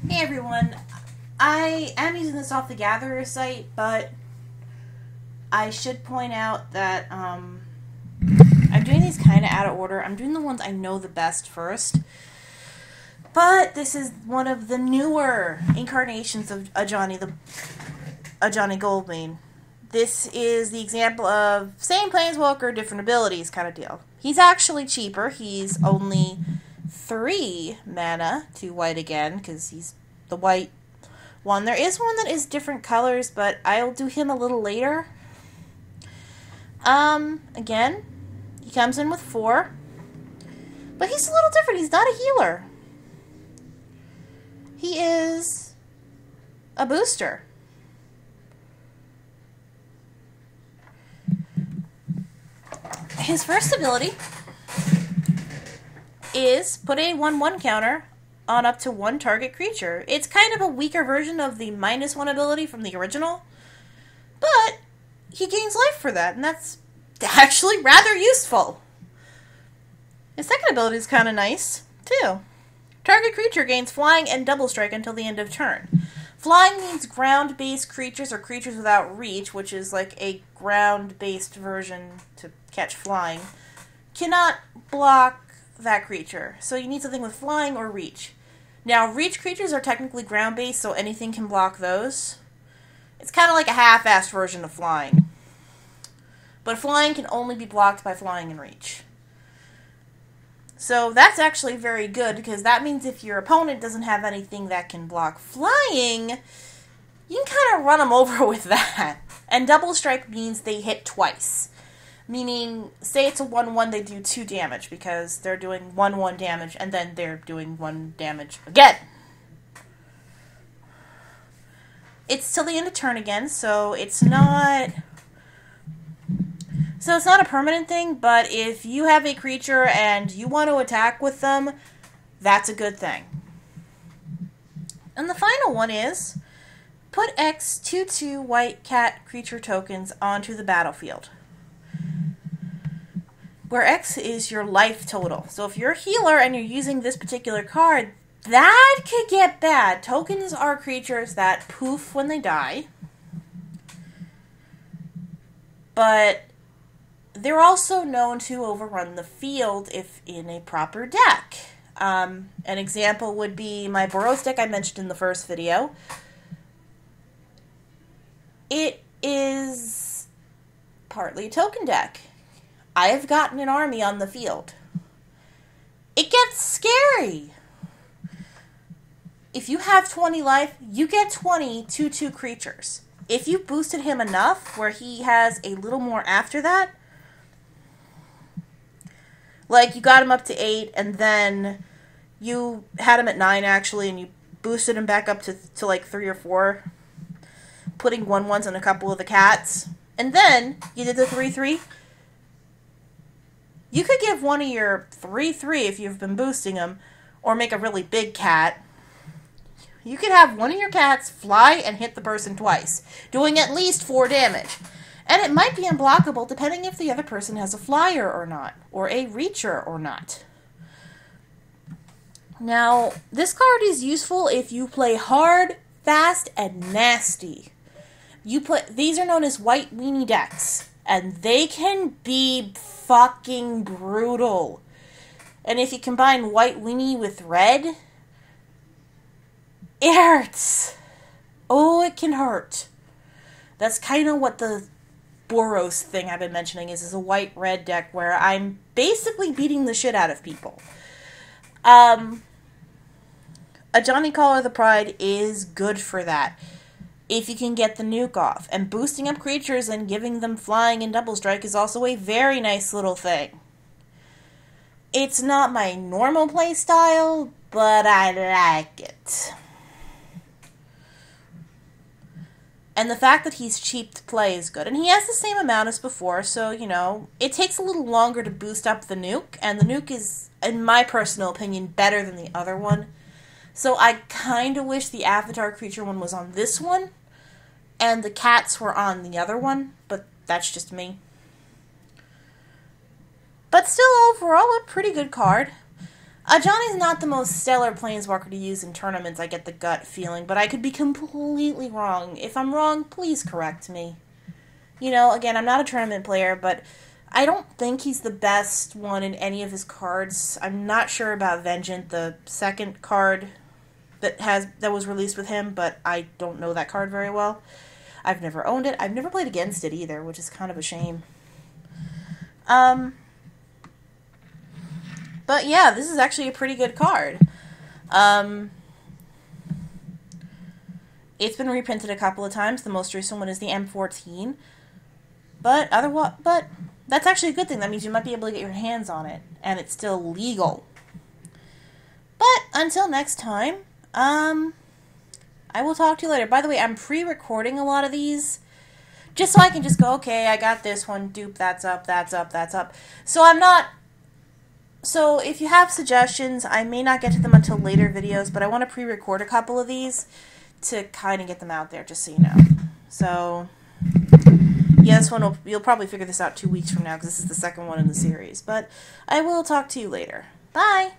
Hey everyone, I am using this off the Gatherer site, but I should point out that I'm doing these kind of out of order. I'm doing the ones I know the best first, but this is one of the newer incarnations of Ajani, the Ajani Goldmane. This is the example of same Planeswalker, different abilities kind of deal. He's actually cheaper. He's only 3 mana to white again, because he's the white one. There is one that is different colors, but I'll do him a little later. Again, he comes in with 4. But he's a little different. He's not a healer. He is a booster. His first ability is put a 1/1 counter on up to 1 target creature. It's kind of a weaker version of the -1 ability from the original, but he gains life for that, and that's actually rather useful. His second ability is kind of nice, too. Target creature gains flying and double strike until the end of turn. Flying means ground-based creatures or creatures without reach, which is like a ground-based version to catch flying, cannot block that creature. So you need something with flying or reach. Now, reach creatures are technically ground-based, so anything can block those. It's kind of like a half-assed version of flying. But flying can only be blocked by flying and reach. So that's actually very good, because that means if your opponent doesn't have anything that can block flying, you can kind of run them over with that. And double strike means they hit twice. Meaning, say it's a 1/1, they do 2 damage, because they're doing 1/1 damage, and then they're doing 1 damage again. It's till the end of turn again, so it's not a permanent thing, but if you have a creature and you want to attack with them, that's a good thing. And the final one is, put X 2/2 white cat creature tokens onto the battlefield, where X is your life total. So if you're a healer and you're using this particular card, that could get bad. Tokens are creatures that poof when they die, but they're also known to overrun the field if in a proper deck. An example would be my Boros deck I mentioned in the first video. It is partly a token deck. I have gotten an army on the field. It gets scary. If you have 20 life, you get 20 2/2 creatures. If you boosted him enough where he has a little more after that, like you got him up to 8 and then you had him at 9 actually, and you boosted him back up to like 3 or 4, putting 1/1s on a couple of the cats, and then you did the 3/3, you could give one of your 3/3 if you've been boosting them, or make a really big cat. You could have one of your cats fly and hit the person twice, doing at least 4 damage. And it might be unblockable depending if the other person has a flyer or not, or a reacher or not. Now, this card is useful if you play hard, fast, and nasty. These are known as white weenie decks, and they can be fucking brutal. And if you combine white weenie with red, it hurts. Oh, it can hurt. That's kind of what the Boros thing I've been mentioning is a white-red deck where I'm basically beating the shit out of people. Ajani Call of the Pride is good for that, if you can get the nuke off. And boosting up creatures and giving them flying and double strike is also a very nice little thing. It's not my normal play style, but I like it. And the fact that he's cheap to play is good. And he has the same amount as before, so, you know, it takes a little longer to boost up the nuke. And the nuke is, in my personal opinion, better than the other one. So I kind of wish the Avatar creature one was on this one, and the cats were on the other one, but that's just me. But still, overall, a pretty good card. Ajani's not the most stellar Planeswalker to use in tournaments, I get the gut feeling, but I could be completely wrong. If I'm wrong, please correct me. You know, again, I'm not a tournament player, but I don't think he's the best one in any of his cards. I'm not sure about Vengeance, the second card that was released with him, but I don't know that card very well. I've never owned it. I've never played against it either, which is kind of a shame. But yeah, this is actually a pretty good card. It's been reprinted a couple of times. The most recent one is the M14. But that's actually a good thing. That means you might be able to get your hands on it, and it's still legal. But until next time, I will talk to you later. By the way, I'm pre-recording a lot of these, just so I can just go, okay, I got this one, dupe, that's up, that's up, that's up. So if you have suggestions, I may not get to them until later videos, but I want to pre-record a couple of these to kind of get them out there, just so you know. So, yeah, you'll probably figure this out 2 weeks from now, because this is the second one in the series. But I will talk to you later. Bye!